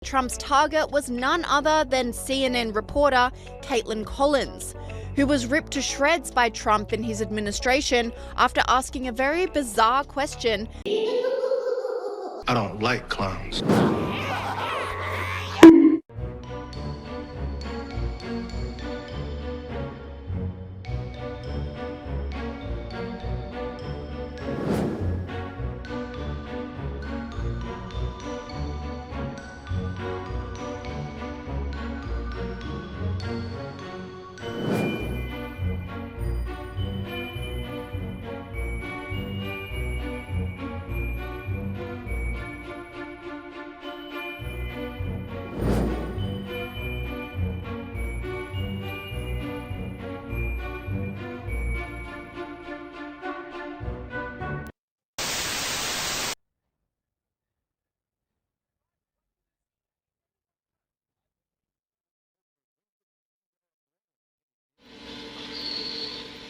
Trump's target was none other than CNN reporter Caitlin Collins, who was ripped to shreds by Trump and his administration after asking a very bizarre question. I don't like clowns.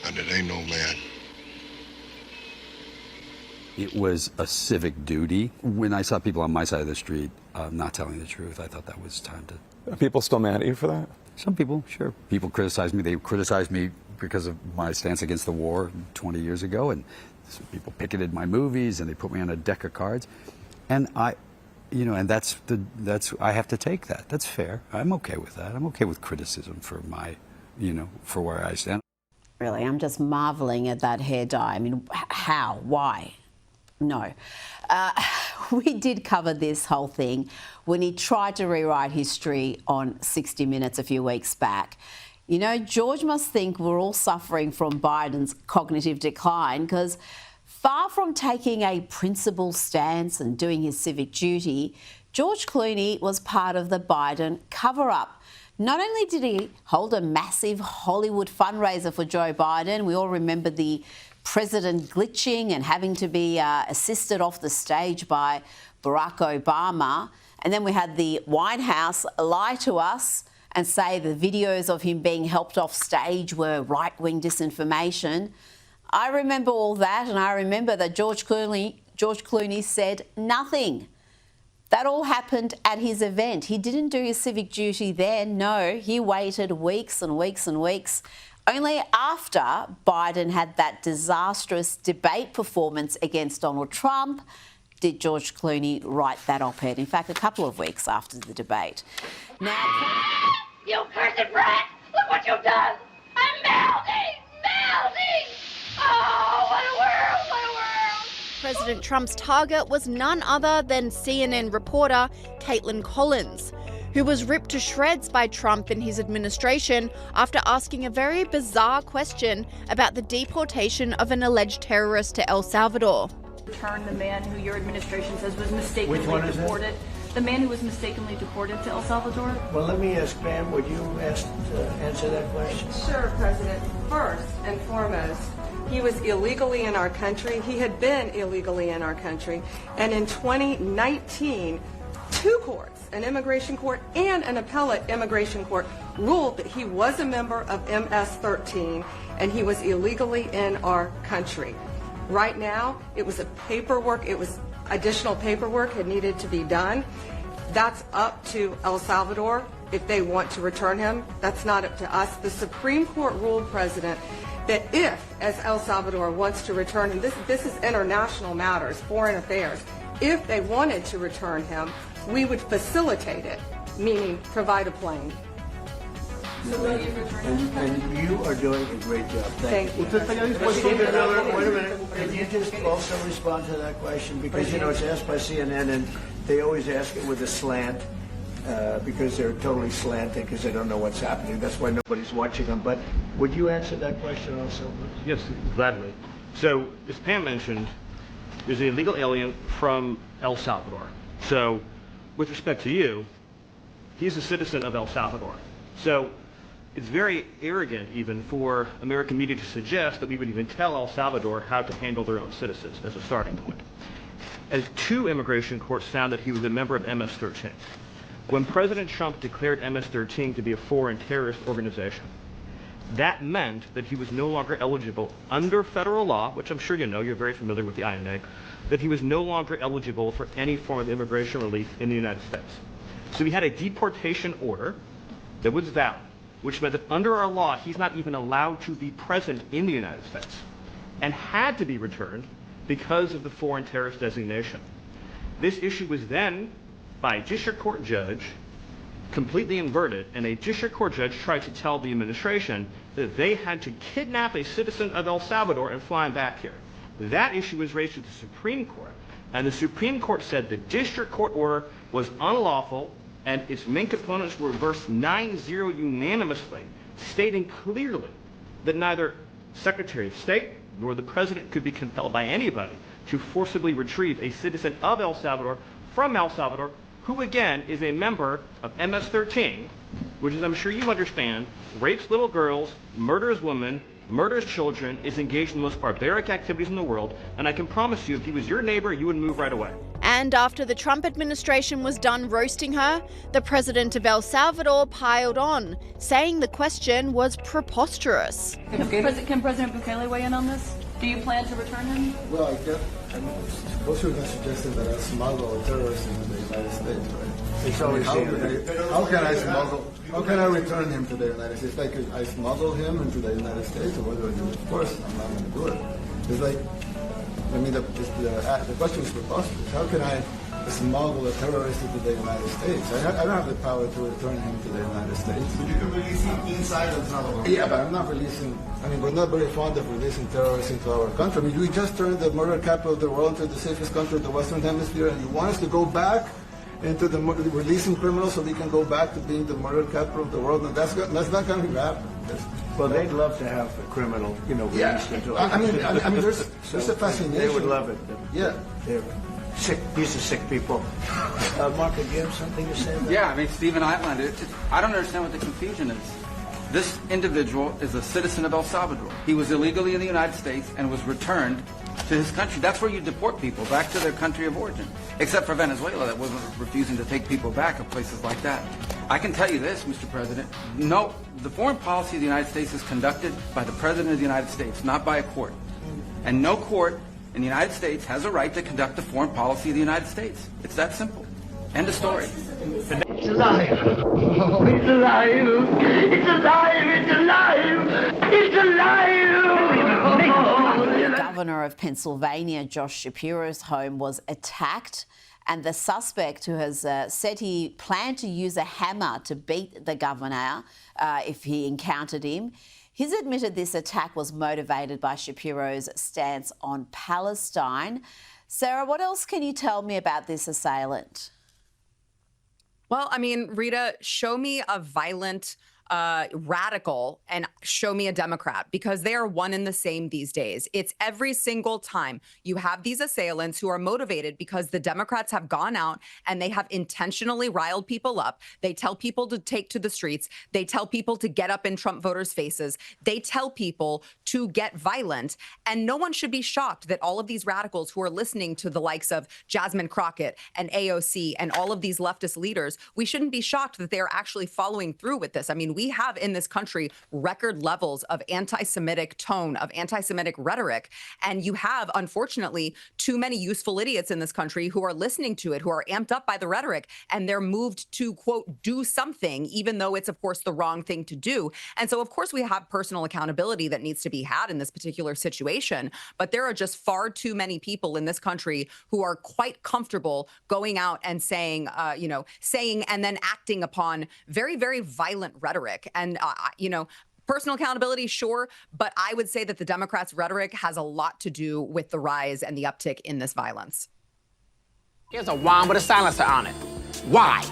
And it ain't no man. It was a civic duty. When I saw people on my side of the street not telling the truth, I thought that was time to... Are people still mad at you for that? Some people, sure. People criticize me. They criticized me because of my stance against the war 20 years ago, and people picketed my movies, and they put me on a deck of cards. And I have to take that. That's fair. I'm okay with that. I'm okay with criticism for my, for where I stand. Really, I'm just marvelling at that hair dye. I mean, how? Why? No. We did cover this whole thing when he tried to rewrite history on 60 Minutes a few weeks back. George must think we're all suffering from Biden's cognitive decline, because far from taking a principled stance and doing his civic duty, George Clooney was part of the Biden cover-up. Not only did he hold a massive Hollywood fundraiser for Joe Biden, we all remember the president glitching and having to be assisted off the stage by Barack Obama. And then we had the White House lie to us and say the videos of him being helped off stage were right-wing disinformation. I remember all that, and I remember that George Clooney said nothing. That all happened at his event. He didn't do his civic duty then. No, he waited weeks and weeks and weeks. Only after Biden had that disastrous debate performance against Donald Trump did George Clooney write that op-ed. In fact, a couple of weeks after the debate. Now, you cursed brat! Look what you've done! I'm melting! Melting! Oh, what a world! What a world! President Trump's target was none other than CNN reporter Caitlin Collins, who was ripped to shreds by Trump and his administration after asking a very bizarre question about the deportation of an alleged terrorist to El Salvador. Return the man who your administration says was mistakenly deported. The man who was mistakenly deported to El Salvador? Well, let me ask, ma'am, would you answer that question? Sure, President. First and foremost, he was illegally in our country. He had been illegally in our country. And in 2019, two courts, an immigration court and an appellate immigration court, ruled that he was a member of MS-13 and he was illegally in our country. Right now, it was additional paperwork had needed to be done. That's up to El Salvador if they want to return him. That's not up to us. The Supreme Court ruled, President, that if, as El Salvador wants to return him, this is international matters, foreign affairs, if they wanted to return him, we would facilitate it, meaning provide a plane. And you are doing a great job. Thank you. Wait a minute. Can you just also respond to that question? Because, it's asked by CNN, and they always ask it with a slant, because they're totally slanted because they don't know what's happening. That's why nobody's watching them. But would you answer that question also? Yes, gladly. So, as Pam mentioned, there's an illegal alien from El Salvador. So, with respect to you, he's a citizen of El Salvador. So, it's very arrogant even for American media to suggest that we would even tell El Salvador how to handle their own citizens as a starting point. As two immigration courts found that he was a member of MS-13. When President Trump declared MS-13 to be a foreign terrorist organization, that meant that he was no longer eligible under federal law, which I'm sure you know, you're very familiar with the INA, that he was no longer eligible for any form of immigration relief in the United States. So he had a deportation order that was valid, which meant that under our law, he's not even allowed to be present in the United States and had to be returned because of the foreign terrorist designation. This issue was then, by a district court judge, completely inverted, and a district court judge tried to tell the administration that they had to kidnap a citizen of El Salvador and fly him back here. That issue was raised to the Supreme Court, and the Supreme Court said the district court order was unlawful, and its main components were reversed 9-0 unanimously, stating clearly that neither Secretary of State nor the President could be compelled by anybody to forcibly retrieve a citizen of El Salvador from El Salvador, who again is a member of MS-13, which, as I'm sure you understand, rapes little girls, murders women, murders children, is engaged in the most barbaric activities in the world, and I can promise you, if he was your neighbor, you would move right away. And after the Trump administration was done roasting her, the president of El Salvador piled on, saying the question was preposterous. Can President Bukele weigh in on this? Do you plan to return him? Well, I guess, both of you guys suggested that I smuggle a terrorist into the United States, right? It's always how can I smuggle? How can I return him to the United States? Like, I smuggle him into the United States, or what do I do? Of course, I'm not going to do it. It's like, I mean, the question is preposterous. How can I smuggle a terrorist into the United States? I don't have the power to return him to the United States. But you can release him inside El Salvador. Yeah, but I'm not releasing. I mean, we're not very fond of releasing terrorists into our country. I mean, we just turned the murder capital of the world into the safest country of the Western Hemisphere, and you want us to go back into the releasing criminals so we can go back to being the murder capital of the world? And that's not going to happen. Well, they'd love to have a criminal, released into. I mean, there's a fascination. They would love it. Yeah. They're sick. These are sick people. Mark, do you have something to say? Yeah, I mean, Stephen outlined it. I don't understand what the confusion is. This individual is a citizen of El Salvador. He was illegally in the United States and was returned to his country. That's where you deport people, back to their country of origin. Except for Venezuela, that wasn't refusing to take people back, or places like that. I can tell you this, Mr. President. No, the foreign policy of the United States is conducted by the President of the United States, not by a court. And no court in the United States has a right to conduct the foreign policy of the United States. It's that simple. End of story. It's alive. Oh, it's alive. It's alive. It's alive. It's alive. The governor of Pennsylvania, Josh Shapiro's home was attacked, and the suspect, who has said he planned to use a hammer to beat the governor if he encountered him, he's admitted this attack was motivated by Shapiro's stance on Palestine. Sarah, what else can you tell me about this assailant? Well, I mean, Rita, show me a violent radical and show me a Democrat, because they are one and the same these days. It's every single time you have these assailants who are motivated because the Democrats have gone out and they have intentionally riled people up. They tell people to take to the streets. They tell people to get up in Trump voters' faces. They tell people to get violent. And no one should be shocked that all of these radicals who are listening to the likes of Jasmine Crockett and AOC and all of these leftist leaders, we shouldn't be shocked that they're actually following through with this. I mean, we have in this country record levels of anti-Semitic tone, of anti-Semitic rhetoric. And you have, unfortunately, too many useful idiots in this country who are listening to it, who are amped up by the rhetoric, and they're moved to, quote, do something, even though it's, of course, the wrong thing to do. And so, of course, we have personal accountability that needs to be had in this particular situation. But there are just far too many people in this country who are quite comfortable going out and saying and then acting upon very, very violent rhetoric. And, personal accountability, sure, but I would say that the Democrats' rhetoric has a lot to do with the rise and the uptick in this violence. Here's a wand with a silencer on it. Why?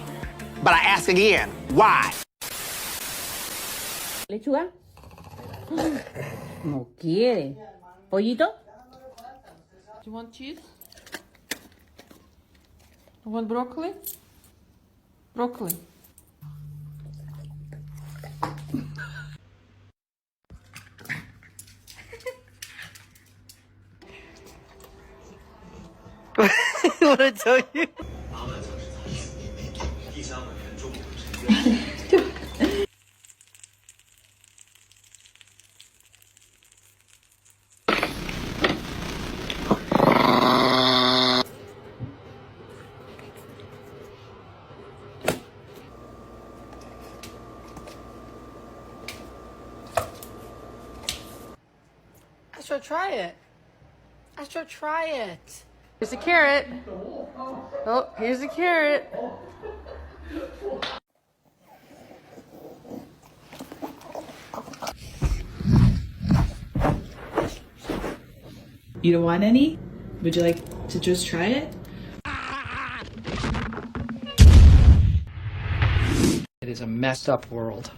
But I ask again, why? ¿Lechuga? No quiere. ¿Pollito? Do you want cheese? You want broccoli? Broccoli. What I tell you? Astro, try it. Astro, try it. Here's a carrot. Oh, here's a carrot. You don't want any? Would you like to just try it? It is a messed up world.